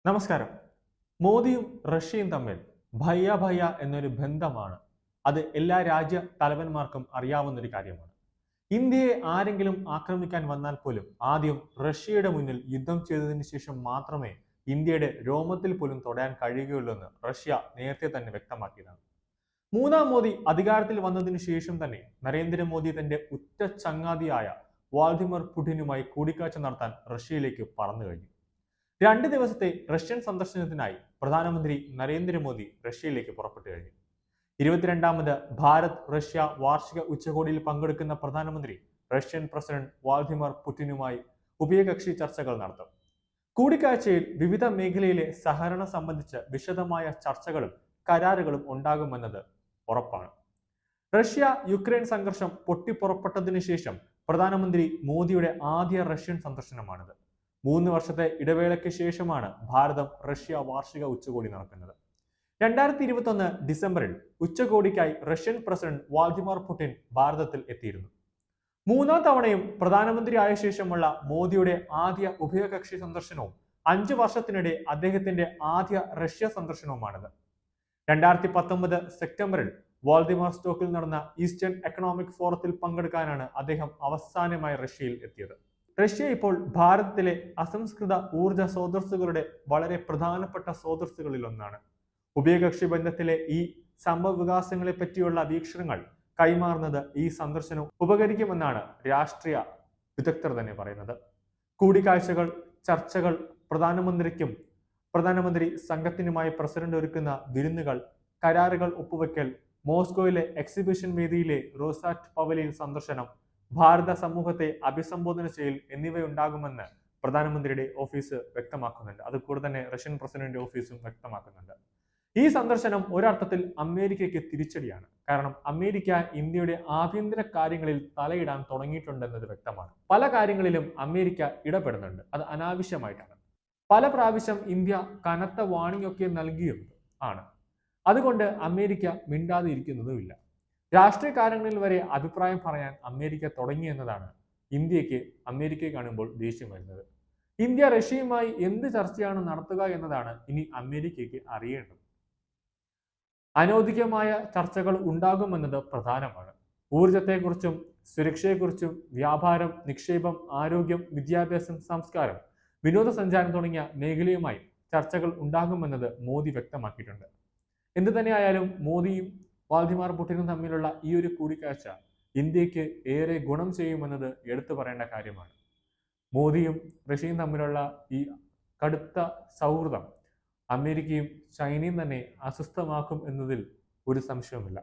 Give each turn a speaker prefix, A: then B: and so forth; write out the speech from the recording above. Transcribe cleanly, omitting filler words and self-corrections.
A: നമസ്കാരം. മോദിയും റഷ്യയും തമ്മിൽ ഭയ്യ ഭയ്യ എന്നൊരു ബന്ധമാണ്. അത് എല്ലാ രാജ്യ തലവന്മാർക്കും അറിയാവുന്ന ഒരു കാര്യമാണ്. ഇന്ത്യയെ ആരെങ്കിലും ആക്രമിക്കാൻ വന്നാൽ പോലും ആദ്യം റഷ്യയുടെ മുന്നിൽ യുദ്ധം ചെയ്തതിനു ശേഷം മാത്രമേ ഇന്ത്യയുടെ രോമത്തിൽ പോലും തൊടാൻ കഴിയുകയുള്ളൂ എന്ന് റഷ്യ നേരത്തെ തന്നെ വ്യക്തമാക്കിയതാണ്. മൂന്നാം മോദി അധികാരത്തിൽ വന്നതിനു ശേഷം തന്നെ നരേന്ദ്രമോദി തന്റെ ഉറ്റ ചങ്ങാതിയായ വ്ളാദിമിർ പുടിനുമായി കൂടിക്കാഴ്ച നടത്താൻ റഷ്യയിലേക്ക് പറന്നു കഴിഞ്ഞു. 2 ദിവസത്തെ റഷ്യൻ സന്ദർശനത്തിനായി പ്രധാനമന്ത്രി നരേന്ദ്രമോദി റഷ്യയിലേക്ക് പുറപ്പെട്ടു കഴിഞ്ഞു. 22ാമത് ഭാരത് റഷ്യ വാർഷിക ഉച്ചകോടിയിൽ പങ്കെടുക്കുന്ന പ്രധാനമന്ത്രി റഷ്യൻ പ്രസിഡന്റ് വ്ളാദിമിർ പുടിനുമായി ഉഭയകക്ഷി ചർച്ചകൾ നടത്തും. കൂടിക്കാഴ്ചയിൽ വിവിധ മേഖലയിലെ സഹകരണം സംബന്ധിച്ച് വിശദമായ ചർച്ചകളും കരാറുകളും ഉണ്ടാകുമെന്നത് ഉറപ്പാണ്. റഷ്യ യുക്രൈൻ സംഘർഷം പൊട്ടിപ്പുറപ്പെട്ടതിനു ശേഷം പ്രധാനമന്ത്രി മോദിയുടെ ആദ്യ റഷ്യൻ സന്ദർശനമാണിത്. 3 വർഷത്തെ ഇടവേളയ്ക്ക് ശേഷമാണ് ഭാരതം റഷ്യ വാർഷിക ഉച്ചകോടി നടക്കുന്നത്. 2021 ഡിസംബറിൽ ഉച്ചകോടിക്കായി റഷ്യൻ പ്രസിഡന്റ് വ്ളാദിമിർ പുടിൻ ഭാരതത്തിൽ എത്തിയിരുന്നു. 3ാം തവണയും പ്രധാനമന്ത്രിയായ ശേഷമുള്ള മോദിയുടെ ആദ്യ ഉഭയകക്ഷി സന്ദർശനവും 5 വർഷത്തിനിടെ അദ്ദേഹത്തിന്റെ ആദ്യ റഷ്യ സന്ദർശനവുമാണിത്. 2019 സെപ്റ്റംബറിൽ വ്ളാദിവോസ്റ്റോക്കിൽ നടന്ന ഈസ്റ്റേൺ എക്കണോമിക് ഫോറത്തിൽ പങ്കെടുക്കാനാണ് അദ്ദേഹം അവസാനമായി റഷ്യയിൽ എത്തിയത്. റഷ്യ ഇപ്പോൾ ഭാരതത്തിലെ അസംസ്കൃത ഊർജ സ്രോതസ്സുകളുടെ വളരെ പ്രധാനപ്പെട്ട സ്രോതസ്സുകളിൽ ഒന്നാണ്. ഉഭയകക്ഷി ബന്ധത്തിലെ ഈ സംഭവ വികാസങ്ങളെ പറ്റിയുള്ള വീക്ഷണങ്ങൾ കൈമാറുന്നത് ഈ സന്ദർശനം ഉപകരിക്കുമെന്നാണ് രാഷ്ട്രീയ വിദഗ്ധർ തന്നെ പറയുന്നത്. കൂടിക്കാഴ്ചകൾ, ചർച്ചകൾ, പ്രധാനമന്ത്രി സംഘത്തിനുമായി പ്രസിഡന്റ് ഒരുക്കുന്ന വിരുന്നുകൾ, കരാറുകൾ ഒപ്പുവെക്കൽ, മോസ്കോയിലെ എക്സിബിഷൻ വേദിയിലെ റോസാറ്റ് പവലിയൻ സന്ദർശനം, ഭാരത സമൂഹത്തെ അഭിസംബോധന ചെയ്യൽ എന്നിവയുണ്ടാകുമെന്ന് പ്രധാനമന്ത്രിയുടെ ഓഫീസ് വ്യക്തമാക്കുന്നുണ്ട്. അതുകൂടെ തന്നെ റഷ്യൻ പ്രസിഡന്റ് ഓഫീസും വ്യക്തമാക്കുന്നുണ്ട്. ഈ സന്ദർശനം ഒരർത്ഥത്തിൽ അമേരിക്കയ്ക്ക് തിരിച്ചടിയാണ്. കാരണം അമേരിക്ക ഇന്ത്യയുടെ ആഭ്യന്തര കാര്യങ്ങളിൽ തലയിടാൻ തുടങ്ങിയിട്ടുണ്ടെന്നത് വ്യക്തമാണ്. പല കാര്യങ്ങളിലും അമേരിക്ക ഇടപെടുന്നുണ്ട്. അത് അനാവശ്യമായിട്ടാണ്. പല പ്രാവശ്യം ഇന്ത്യ കനത്ത വാണിംഗ് ഒക്കെ നൽകിയും ആണ്. അതുകൊണ്ട് അമേരിക്ക മിണ്ടാതെ ഇരിക്കുന്നതുമില്ല. രാഷ്ട്രീയ കാര്യങ്ങളിൽ വരെ അഭിപ്രായം പറയാൻ അമേരിക്ക തുടങ്ങി എന്നതാണ് അമേരിക്കയെ കാണുമ്പോൾ ദേഷ്യം വരുന്നത്. ഇന്ത്യ റഷ്യയുമായി എന്ത് ചർച്ചയാണ് നടത്തുക എന്നതാണ് ഇനി അമേരിക്കയ്ക്ക് അറിയേണ്ടത്. അനൗദ്യോഗികമായ ചർച്ചകൾ ഉണ്ടാകുമെന്നത് പ്രധാനമാണ്. ഊർജത്തെക്കുറിച്ചും സുരക്ഷയെക്കുറിച്ചും, വ്യാപാരം, നിക്ഷേപം, ആരോഗ്യം, വിദ്യാഭ്യാസം, സംസ്കാരം, വിനോദസഞ്ചാരം തുടങ്ങിയ മേഖലയുമായി ചർച്ചകൾ ഉണ്ടാകുമെന്നത് മോദി വ്യക്തമാക്കിയിട്ടുണ്ട്. എന്തു തന്നെയായാലും മോദിയും വ്ളാദിമിർ പുടിനും തമ്മിലുള്ള ഈ ഒരു കൂടിക്കാഴ്ച ഇന്ത്യക്ക് ഏറെ ഗുണം ചെയ്യുമെന്നത് എടുത്തു പറയേണ്ട കാര്യമാണ്. മോദിയും റഷ്യയും തമ്മിലുള്ള ഈ കടുത്ത സൗഹൃദം അമേരിക്കയും ചൈനയും തന്നെ അസ്വസ്ഥമാക്കും എന്നതിൽ ഒരു സംശയവുമില്ല.